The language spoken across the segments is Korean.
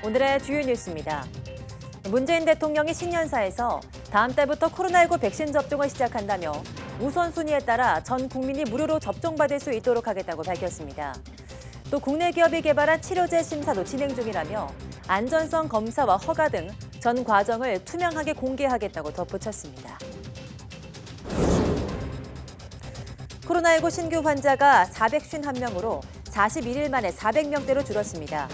오늘의 주요 뉴스입니다. 문재인 대통령이 신년사에서 다음 달부터 코로나19 백신 접종을 시작한다며 우선순위에 따라 전 국민이 무료로 접종받을 수 있도록 하겠다고 밝혔습니다. 또 국내 기업이 개발한 치료제 심사도 진행 중이라며 안전성 검사와 허가 등 전 과정을 투명하게 공개하겠다고 덧붙였습니다. 코로나19 신규 환자가 451명으로 41일 만에 400명대로 줄었습니다.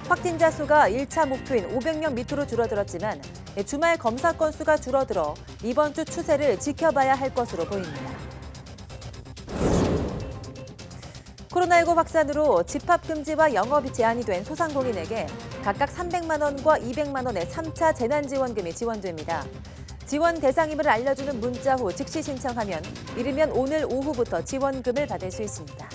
확진자 수가 1차 목표인 500명 밑으로 줄어들었지만 주말 검사 건수가 줄어들어 이번 주 추세를 지켜봐야 할 것으로 보입니다. 코로나19 확산으로 집합 금지와 영업이 제한이 된 소상공인에게 각각 300만 원과 200만 원의 3차 재난지원금이 지원됩니다. 지원 대상임을 알려주는 문자 후 즉시 신청하면 이르면 오늘 오후부터 지원금을 받을 수 있습니다.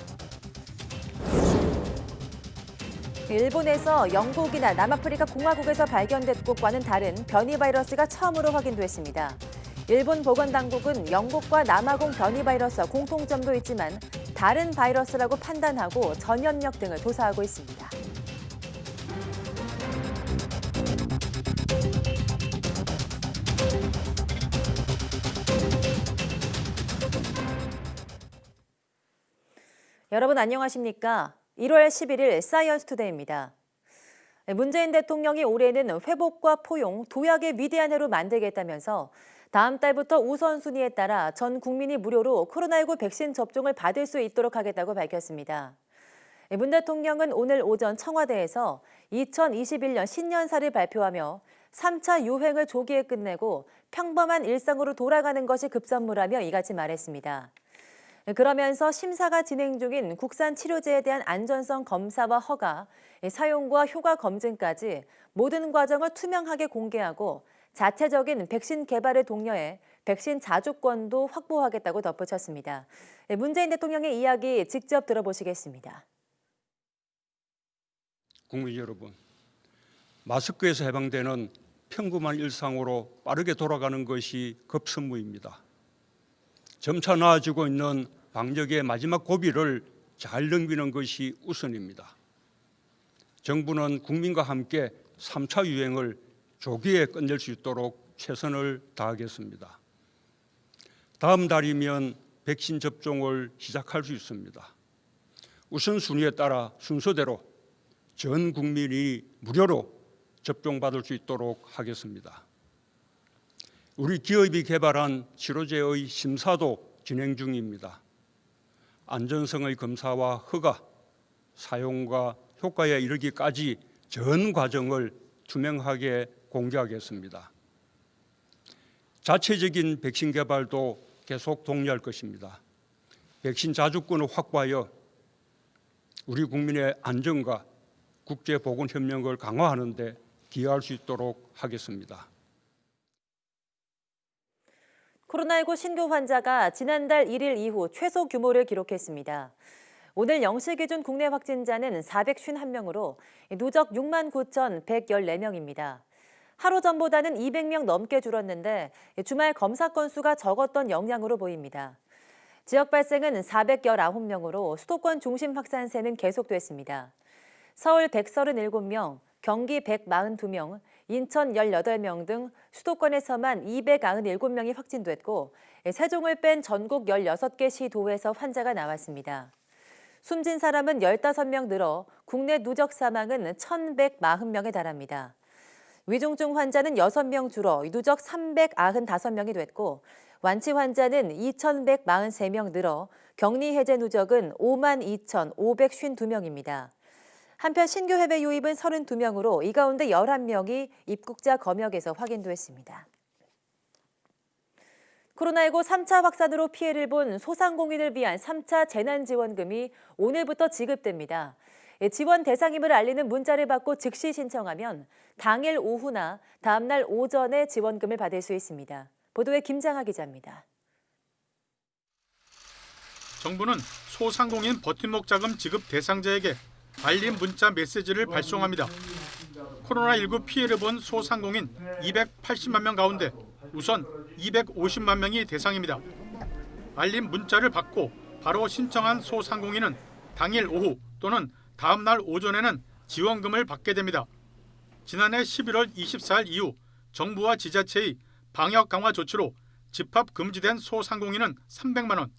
일본에서 영국이나 남아프리카 공화국에서 발견된 것과는 다른 변이 바이러스가 처음으로 확인됐습니다. 일본 보건당국은 영국과 남아공 변이 바이러스와 공통점도 있지만 다른 바이러스라고 판단하고 전염력 등을 조사하고 있습니다. 여러분 안녕하십니까? 1월 11일 사이언스 투데이입니다. 문재인 대통령이 올해는 회복과 포용, 도약의 위대한 해로 만들겠다면서 다음 달부터 우선순위에 따라 전 국민이 무료로 코로나19 백신 접종을 받을 수 있도록 하겠다고 밝혔습니다. 문 대통령은 오늘 오전 청와대에서 2021년 신년사를 발표하며 3차 유행을 조기에 끝내고 평범한 일상으로 돌아가는 것이 급선무라며 이같이 말했습니다. 그러면서 심사가 진행 중인 국산 치료제에 대한 안전성 검사와 허가, 사용과 효과 검증까지 모든 과정을 투명하게 공개하고 자체적인 백신 개발을 독려해 백신 자주권도 확보하겠다고 덧붙였습니다. 문재인 대통령의 이야기 직접 들어보시겠습니다. 국민 여러분, 마스크에서 해방되는 평범한 일상으로 빠르게 돌아가는 것이 급선무입니다. 점차 나아지고 있는 방역의 마지막 고비를 잘 넘기는 것이 우선입니다. 정부는 국민과 함께 3차 유행을 조기에 끝낼 수 있도록 최선을 다하겠습니다. 다음 달이면 백신 접종을 시작할 수 있습니다. 우선순위에 따라 순서대로 전 국민이 무료로 접종받을 수 있도록 하겠습니다. 우리 기업이 개발한 치료제의 심사도 진행 중입니다. 안전성의 검사와 허가, 사용과 효과에 이르기까지 전 과정을 투명하게 공개하겠습니다. 자체적인 백신 개발도 계속 독려할 것입니다. 백신 자주권을 확보하여 우리 국민의 안전과 국제보건협력을 강화하는 데 기여할 수 있도록 하겠습니다. 코로나19 신규 환자가 지난달 1일 이후 최소 규모를 기록했습니다. 오늘 0시 기준 국내 확진자는 451명으로 누적 6만 9,114명입니다. 하루 전보다는 200명 넘게 줄었는데 주말 검사 건수가 적었던 영향으로 보입니다. 지역 발생은 419명으로 수도권 중심 확산세는 계속됐습니다. 서울 137명, 경기 142명, 인천 18명 등 수도권에서만 297명이 확진됐고 세종을 뺀 전국 16개 시도에서 환자가 나왔습니다. 숨진 사람은 15명 늘어 국내 누적 사망은 1,140명에 달합니다. 위중증 환자는 6명 줄어 누적 395명이 됐고 완치 환자는 2,143명 늘어 격리 해제 누적은 52,552명입니다. 한편 신규 해외 유입은 32명으로 이 가운데 11명이 입국자 검역에서 확인됐습니다. 코로나19 3차 확산으로 피해를 본 소상공인을 위한 3차 재난지원금이 오늘부터 지급됩니다. 지원 대상임을 알리는 문자를 받고 즉시 신청하면 당일 오후나 다음 날 오전에 지원금을 받을 수 있습니다. 보도에 김장하 기자입니다. 정부는 소상공인 버팀목 자금 지급 대상자에게 알림 문자 메시지를 발송합니다. 코로나19 피해를 본 소상공인 280만 명 가운데 우선 250만 명이 대상입니다. 알림 문자를 받고 바로 신청한 소상공인은 당일 오후 또는 다음 날 오전에는 지원금을 받게 됩니다. 지난해 11월 24일 이후 정부와 지자체의 방역 강화 조치로 집합 금지된 소상공인은 300만 원,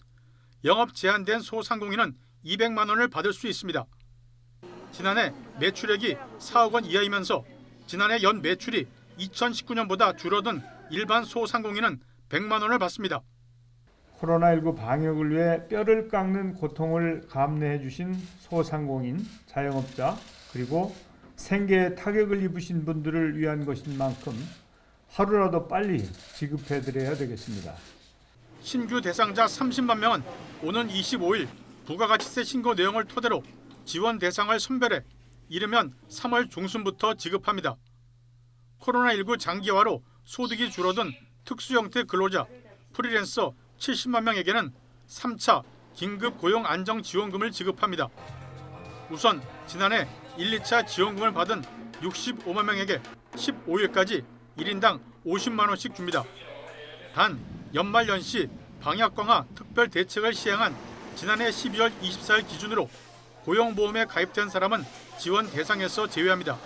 영업 제한된 소상공인은 200만 원을 받을 수 있습니다. 지난해 매출액이 4억 원 이하이면서 지난해 연 매출이 2019년보다 줄어든 일반 소상공인은 100만 원을 받습니다. 코로나19 방역을 위해 뼈를 깎는 고통을 감내해 주신 소상공인, 자영업자, 그리고 생계에 타격을 입으신 분들을 위한 것인 만큼 하루라도 빨리 지급해 드려야 되겠습니다. 신규 대상자 30만 명은 오는 25일 부가가치세 신고 내용을 토대로 지원 대상을 선별해 이르면 3월 중순부터 지급합니다. 코로나19 장기화로 소득이 줄어든 특수형태 근로자, 프리랜서 70만 명에게는 3차 긴급 고용 안정 지원금을 지급합니다. 우선 지난해 1, 2차 지원금을 받은 65만 명에게 15일까지 1인당 50만 원씩 줍니다. 단 연말연시 방역 강화 특별 대책을 시행한 지난해 12월 24일 기준으로 고용보험에 가입된 사람은 지원 대상에서 제외합니다.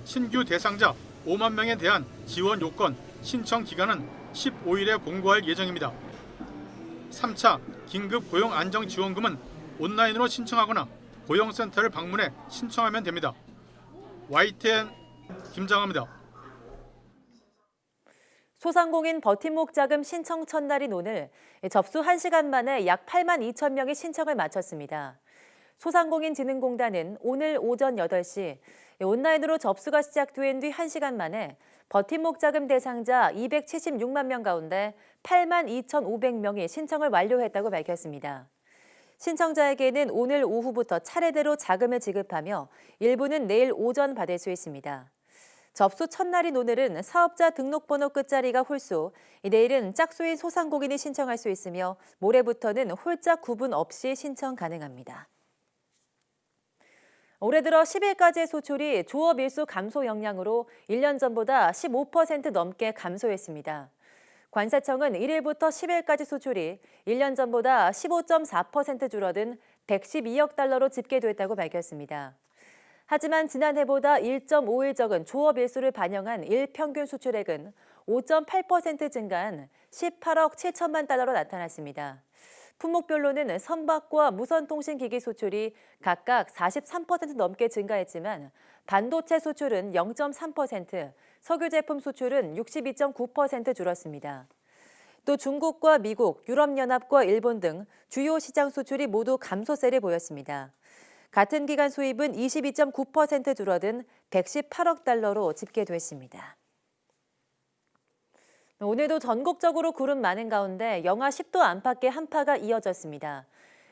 신규 대상자 5만 명에 대한 지원 요건 신청 기간은 15일에 공고할 예정입니다. 3차 긴급 고용 안정 지원금은 온라인으로 신청하거나 고용센터를 방문해 신청하면 됩니다. YTN 김장합니다. 소상공인 버팀목 자금 신청 첫날인 오늘 접수 1시간 만에 약 8만 2천 명이 신청을 마쳤습니다. 소상공인진흥공단은 오늘 오전 8시 온라인으로 접수가 시작된 뒤 1시간 만에 버팀목 자금 대상자 276만 명 가운데 8만 2,500명이 신청을 완료했다고 밝혔습니다. 신청자에게는 오늘 오후부터 차례대로 자금을 지급하며 일부는 내일 오전 받을 수 있습니다. 접수 첫날인 오늘은 사업자 등록번호 끝자리가 홀수, 내일은 짝수인 소상공인이 신청할 수 있으며 모레부터는 홀짝 구분 없이 신청 가능합니다. 올해 들어 10일까지의 소출이 조업 일수 감소 영향으로 1년 전보다 15% 넘게 감소했습니다. 관세청은 1일부터 10일까지 소출이 1년 전보다 15.4% 줄어든 112억 달러로 집계됐다고 밝혔습니다. 하지만 지난해보다 1.5일 적은 조업 일수를 반영한 일평균 수출액은 5.8% 증가한 18억 7천만 달러로 나타났습니다. 품목별로는 선박과 무선통신기기 수출이 각각 43% 넘게 증가했지만 반도체 수출은 0.3%, 석유 제품 수출은 62.9% 줄었습니다. 또 중국과 미국, 유럽연합과 일본 등 주요 시장 수출이 모두 감소세를 보였습니다. 같은 기간 수입은 22.9% 줄어든 118억 달러로 집계됐습니다. 오늘도 전국적으로 구름 많은 가운데 영하 10도 안팎의 한파가 이어졌습니다.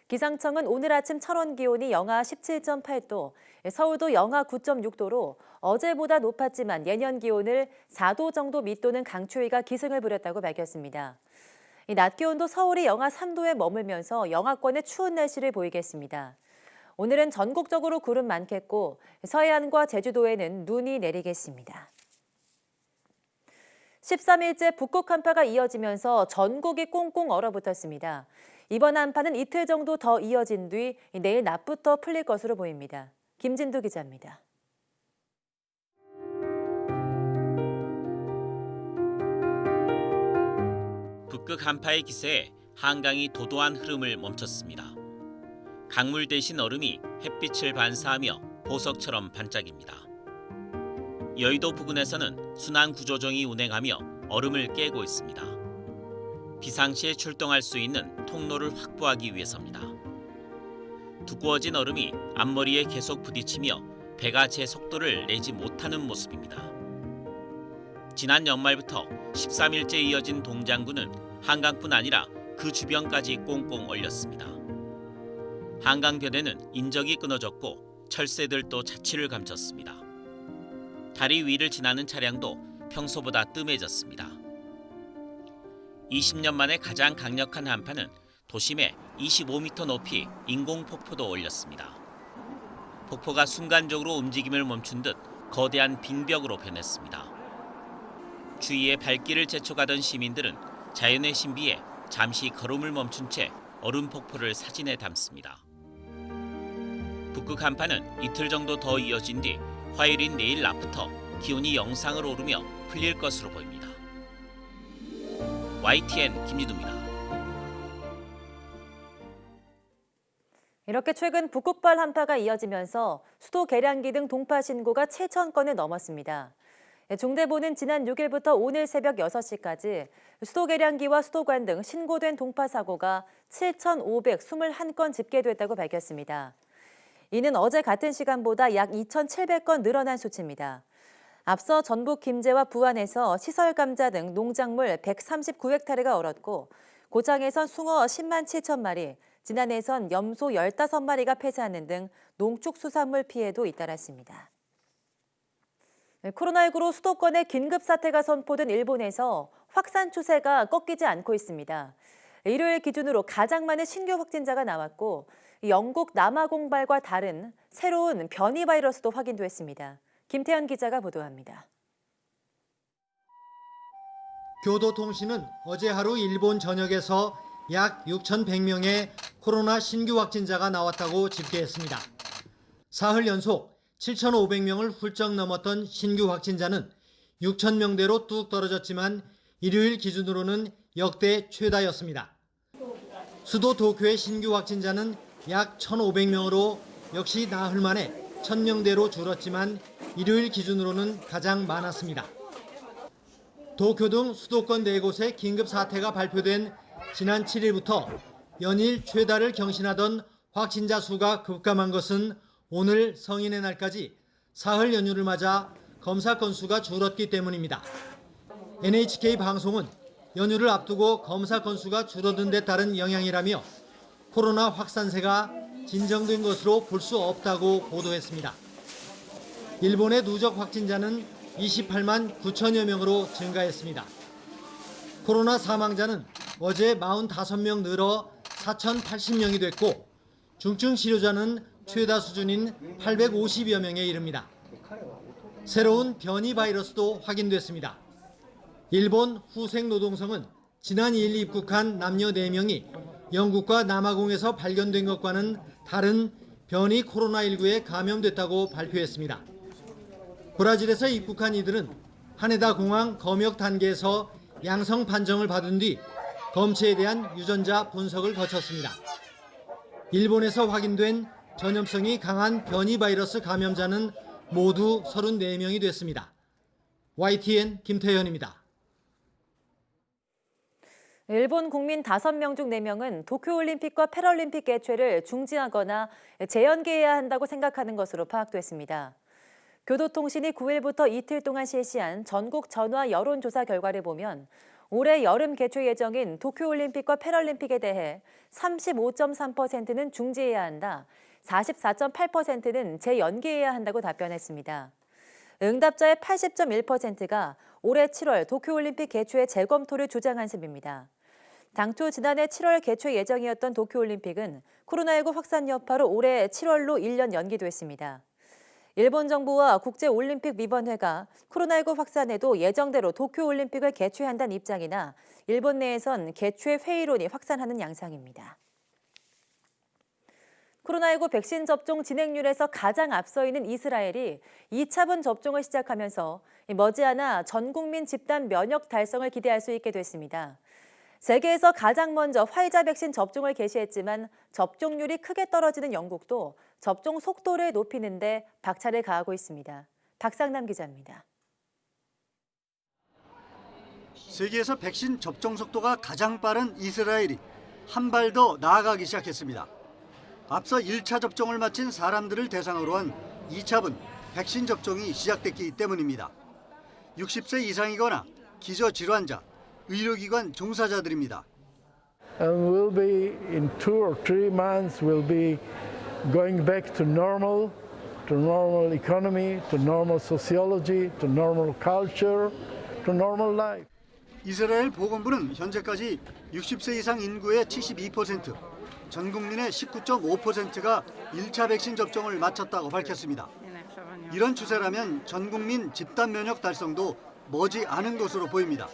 기상청은 오늘 아침 철원 기온이 영하 17.8도, 서울도 영하 9.6도로 어제보다 높았지만 예년 기온을 4도 정도 밑도는 강추위가 기승을 부렸다고 밝혔습니다. 낮 기온도 서울이 영하 3도에 머물면서 영하권의 추운 날씨를 보이겠습니다. 오늘은 전국적으로 구름 많겠고 서해안과 제주도에는 눈이 내리겠습니다. 13일째 북극 한파가 이어지면서 전국이 꽁꽁 얼어붙었습니다. 이번 한파는 이틀 정도 더 이어진 뒤 내일 낮부터 풀릴 것으로 보입니다. 김진두 기자입니다. 북극 한파의 기세에 한강이 도도한 흐름을 멈췄습니다. 강물 대신 얼음이 햇빛을 반사하며 보석처럼 반짝입니다. 여의도 부근에서는 순환 구조종이 운행하며 얼음을 깨고 있습니다. 비상시에 출동할 수 있는 통로를 확보하기 위해서입니다. 두꺼워진 얼음이 앞머리에 계속 부딪히며 배가 제 속도를 내지 못하는 모습입니다. 지난 연말부터 13일째 이어진 동장구는 한강뿐 아니라 그 주변까지 꽁꽁 얼렸습니다. 한강변에는 인적이 끊어졌고 철새들도 자취를 감췄습니다. 다리 위를 지나는 차량도 평소보다 뜸해졌습니다. 20년 만에 가장 강력한 한파는 도심에 25m 높이 인공폭포도 올렸습니다. 폭포가 순간적으로 움직임을 멈춘 듯 거대한 빙벽으로 변했습니다. 주위에 발길을 재촉하던 시민들은 자연의 신비에 잠시 걸음을 멈춘 채 얼음 폭포를 사진에 담습니다. 북극 한파는 이틀 정도 더 이어진 뒤 화요일인 내일 낮부터 기온이 영상으로 오르며 풀릴 것으로 보입니다. YTN 김진우입니다. 이렇게 최근 북극발 한파가 이어지면서 수도 계량기 등 동파 신고가 7,000건을 넘었습니다. 중대본은 지난 6일부터 오늘 새벽 6시까지 수도 계량기와 수도관 등 신고된 동파 사고가 7,521건 집계됐다고 밝혔습니다. 이는 어제 같은 시간보다 약 2,700건 늘어난 수치입니다. 앞서 전북 김제와 부안에서 시설 감자 등 농작물 139헥타르가 얼었고 고창에선 숭어 10만 7천 마리, 진안에선 염소 15마리가 폐사하는 등 농축수산물 피해도 잇따랐습니다. 코로나19로 수도권에 긴급 사태가 선포된 일본에서 확산 추세가 꺾이지 않고 있습니다. 일요일 기준으로 가장 많은 신규 확진자가 나왔고 영국 남아공발과 다른 새로운 변이 바이러스도 확인됐습니다. 김태현 기자가 보도합니다. 교도통신은 어제 하루 일본 전역에서 약 6,100명의 코로나 신규 확진자가 나왔다고 집계했습니다. 사흘 연속 7,500명을 훌쩍 넘었던 신규 확진자는 6,000명대로 뚝 떨어졌지만 일요일 기준으로는 역대 최다였습니다. 수도 도쿄의 신규 확진자는 약 1,500명으로 역시 나흘 만에 1,000명대로 줄었지만 일요일 기준으로는 가장 많았습니다. 도쿄 등 수도권 4곳에 긴급 사태가 발표된 지난 7일부터 연일 최다를 경신하던 확진자 수가 급감한 것은 오늘 성인의 날까지 사흘 연휴를 맞아 검사 건수가 줄었기 때문입니다. NHK 방송은 연휴를 앞두고 검사 건수가 줄어든 데 따른 영향이라며 코로나 확산세가 진정된 것으로 볼 수 없다고 보도했습니다. 일본의 누적 확진자는 28만 9천여 명으로 증가했습니다. 코로나 사망자는 어제 45명 늘어 4,080명이 됐고 중증 치료자는 최다 수준인 850여 명에 이릅니다. 새로운 변이 바이러스도 확인됐습니다. 일본 후생노동성은 지난 2일 입국한 남녀 4명이 영국과 남아공에서 발견된 것과는 다른 변이 코로나19에 감염됐다고 발표했습니다. 브라질에서 입국한 이들은 하네다 공항 검역 단계에서 양성 판정을 받은 뒤 검체에 대한 유전자 분석을 거쳤습니다. 일본에서 확인된 전염성이 강한 변이 바이러스 감염자는 모두 34명이 됐습니다. YTN 김태현입니다. 일본 국민 5명 중 4명은 도쿄올림픽과 패럴림픽 개최를 중지하거나 재연기해야 한다고 생각하는 것으로 파악됐습니다. 교도통신이 9일부터 이틀 동안 실시한 전국 전화 여론조사 결과를 보면 올해 여름 개최 예정인 도쿄올림픽과 패럴림픽에 대해 35.3%는 중지해야 한다, 44.8%는 재연기해야 한다고 답변했습니다. 응답자의 80.1%가 올해 7월 도쿄올림픽 개최의 재검토를 주장한 셈입니다. 당초 지난해 7월 개최 예정이었던 도쿄올림픽은 코로나19 확산 여파로 올해 7월로 1년 연기됐습니다. 일본 정부와 국제올림픽위원회가 코로나19 확산에도 예정대로 도쿄올림픽을 개최한다는 입장이나 일본 내에선 개최 회의론이 확산하는 양상입니다. 코로나19 백신 접종 진행률에서 가장 앞서 있는 이스라엘이 2차분 접종을 시작하면서 머지않아 전 국민 집단 면역 달성을 기대할 수 있게 됐습니다. 세계에서 가장 먼저 화이자 백신 접종을 개시했지만 접종률이 크게 떨어지는 영국도 접종 속도를 높이는 데 박차를 가하고 있습니다. 박상남 기자입니다. 세계에서 백신 접종 속도가 가장 빠른 이스라엘이 한 발 더 나아가기 시작했습니다. 앞서 1차 접종을 마친 사람들을 대상으로 한 2차분 백신 접종이 시작됐기 때문입니다. 60세 이상이거나 기저질환자, 의료기관 종사자들입니다. And we'll be in 2 or 3 months we'll be going back to normal economy, to normal sociology, to normal culture, to normal life. 이스라엘 보건부는 현재까지 60세 이상 인구의 72%, 전 국민의 19.5%가 1차 백신 접종을 마쳤다고 밝혔습니다. 이런 추세라면 전 국민 집단 면역 달성도 머지 않은 것으로 보입니다.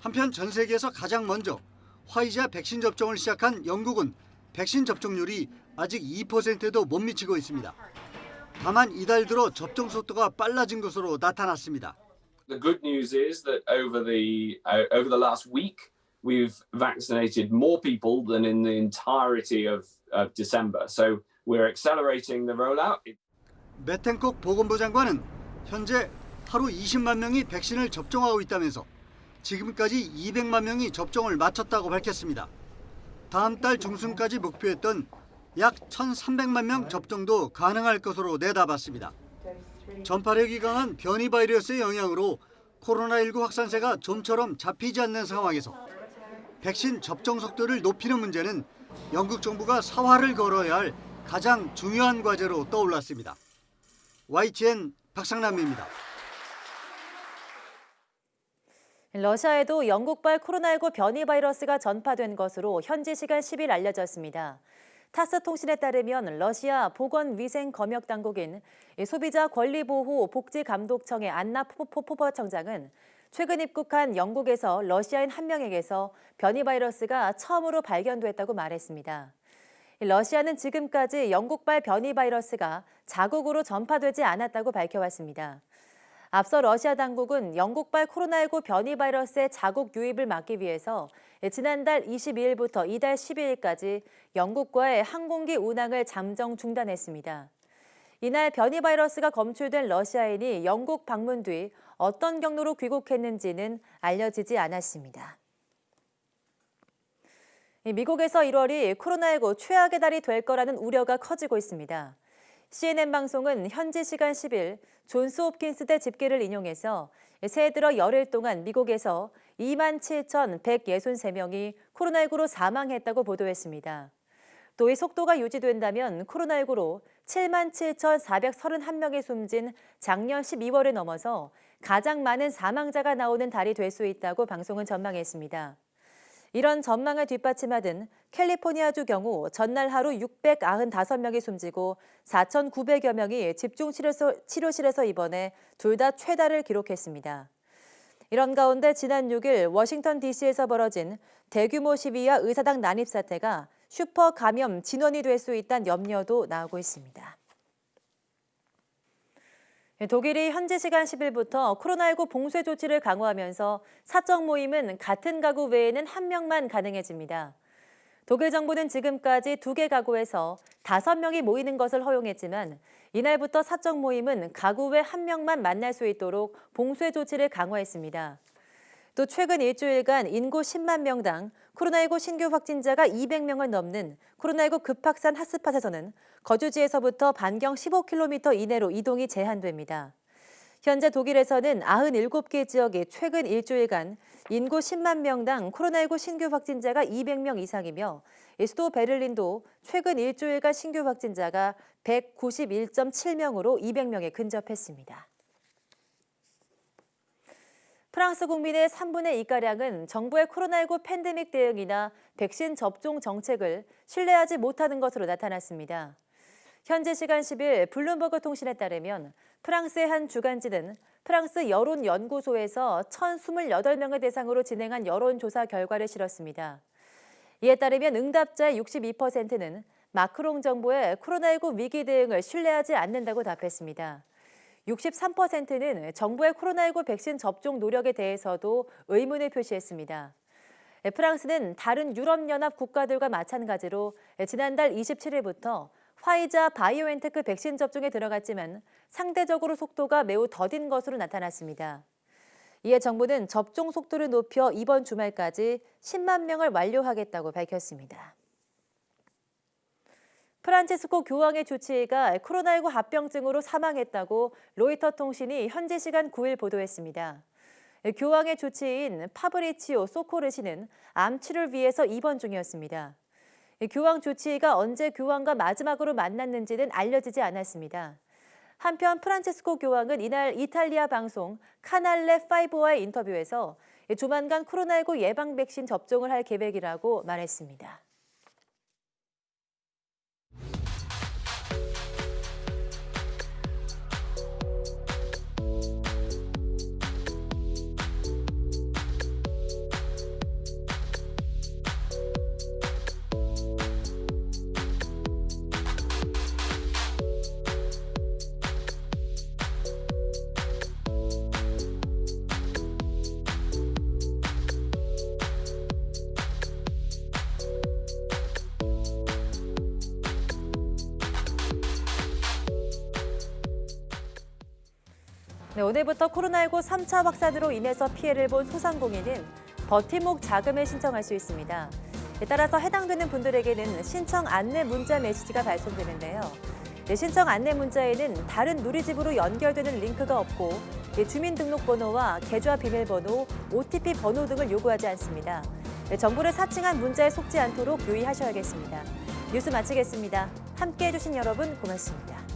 한편 전 세계에서 가장 먼저 화이자 백신 접종을 시작한 영국은 백신 접종률이 아직 2%도 못 미치고 있습니다. 다만 이달 들어 접종 속도가 빨라진 것으로 나타났습니다. The good news is that over the last week, we've vaccinated more people than in the entirety of December. So we're accelerating the rollout. 메텐콕 보건부 장관은 현재 하루 20만 명이 백신을 접종하고 있다면서 지금까지 200만 명이 접종을 마쳤다고 밝혔습니다. 다음 달 중순까지 목표했던 약 1,300만 명 접종도 가능할 것으로 내다봤습니다. 전파력이 강한 변이 바이러스의 영향으로 코로나19 확산세가 좀처럼 잡히지 않는 상황에서 백신 접종 속도를 높이는 문제는 영국 정부가 사활을 걸어야 할 가장 중요한 과제로 떠올랐습니다. YTN 박상남입니다. 러시아에도 영국발 코로나19 변이 바이러스가 전파된 것으로 현지 시간 10일 알려졌습니다. 타스 통신에 따르면 러시아 보건위생검역당국인 소비자 권리보호 복지감독청의 안나 포포청장은 최근 입국한 영국에서 러시아인 한 명에게서 변이 바이러스가 처음으로 발견됐다고 말했습니다. 러시아는 지금까지 영국발 변이 바이러스가 자국으로 전파되지 않았다고 밝혀왔습니다. 앞서 러시아 당국은 영국발 코로나19 변이 바이러스의 자국 유입을 막기 위해서 지난달 22일부터 이달 12일까지 영국과의 항공기 운항을 잠정 중단했습니다. 이날 변이 바이러스가 검출된 러시아인이 영국 방문 뒤 어떤 경로로 귀국했는지는 알려지지 않았습니다. 미국에서 1월이 코로나19 최악의 달이 될 거라는 우려가 커지고 있습니다. CNN 방송은 현지 시간 10일 존스 홉킨스대 집계를 인용해서 새해 들어 열흘 동안 미국에서 27,163명이 코로나19로 사망했다고 보도했습니다. 또 이 속도가 유지된다면 코로나19로 77,431명이 숨진 작년 12월을 넘어서 가장 많은 사망자가 나오는 달이 될 수 있다고 방송은 전망했습니다. 이런 전망을 뒷받침하던 캘리포니아주 경우 전날 하루 695명이 숨지고 4,900여 명이 집중치료실에서 입원해 둘 다 최다를 기록했습니다. 이런 가운데 지난 6일 워싱턴 DC에서 벌어진 대규모 시위와 의사당 난입 사태가 슈퍼 감염 진원이 될 수 있다는 염려도 나오고 있습니다. 독일이 현지 시간 10일부터 코로나19 봉쇄 조치를 강화하면서 사적 모임은 같은 가구 외에는 한 명만 가능해집니다. 독일 정부는 지금까지 2개 가구에서 5명이 모이는 것을 허용했지만 이날부터 사적 모임은 가구 외 1명만 만날 수 있도록 봉쇄 조치를 강화했습니다. 또 최근 일주일간 인구 10만 명당 코로나19 신규 확진자가 200명을 넘는 코로나19 급확산 핫스팟에서는 거주지에서부터 반경 15km 이내로 이동이 제한됩니다. 현재 독일에서는 97개 지역이 최근 일주일간 인구 10만 명당 코로나19 신규 확진자가 200명 이상이며 수도 베를린도 최근 일주일간 신규 확진자가 191.7명으로 200명에 근접했습니다. 프랑스 국민의 3분의 2가량은 정부의 코로나19 팬데믹 대응이나 백신 접종 정책을 신뢰하지 못하는 것으로 나타났습니다. 현재 시간 10일 블룸버그 통신에 따르면 프랑스의 한 주간지는 프랑스 여론연구소에서 1,028명을 대상으로 진행한 여론조사 결과를 실었습니다. 이에 따르면 응답자의 62%는 마크롱 정부의 코로나19 위기 대응을 신뢰하지 않는다고 답했습니다. 63%는 정부의 코로나19 백신 접종 노력에 대해서도 의문을 표시했습니다. 프랑스는 다른 유럽연합 국가들과 마찬가지로 지난달 27일부터 화이자 바이오엔테크 백신 접종에 들어갔지만 상대적으로 속도가 매우 더딘 것으로 나타났습니다. 이에 정부는 접종 속도를 높여 이번 주말까지 10만 명을 완료하겠다고 밝혔습니다. 프란치스코 교황의 주치의가 코로나19 합병증으로 사망했다고 로이터 통신이 현지 시간 9일 보도했습니다. 교황의 주치의인 파브리치오 소코르시는 암 치료를 위해서 입원 중이었습니다. 교황 주치의가 언제 교황과 마지막으로 만났는지는 알려지지 않았습니다. 한편 프란치스코 교황은 이날 이탈리아 방송 카날레 5와의 인터뷰에서 조만간 코로나19 예방 백신 접종을 할 계획이라고 말했습니다. 네, 오늘부터 코로나19 3차 확산으로 인해서 피해를 본 소상공인은 버팀목 자금을 신청할 수 있습니다. 따라서 해당되는 분들에게는 신청 안내 문자 메시지가 발송되는데요. 신청 안내 문자에는 다른 누리집으로 연결되는 링크가 없고 주민등록번호와 계좌 비밀번호, OTP 번호 등을 요구하지 않습니다. 정보를 사칭한 문자에 속지 않도록 유의하셔야겠습니다. 뉴스 마치겠습니다. 함께해 주신 여러분 고맙습니다.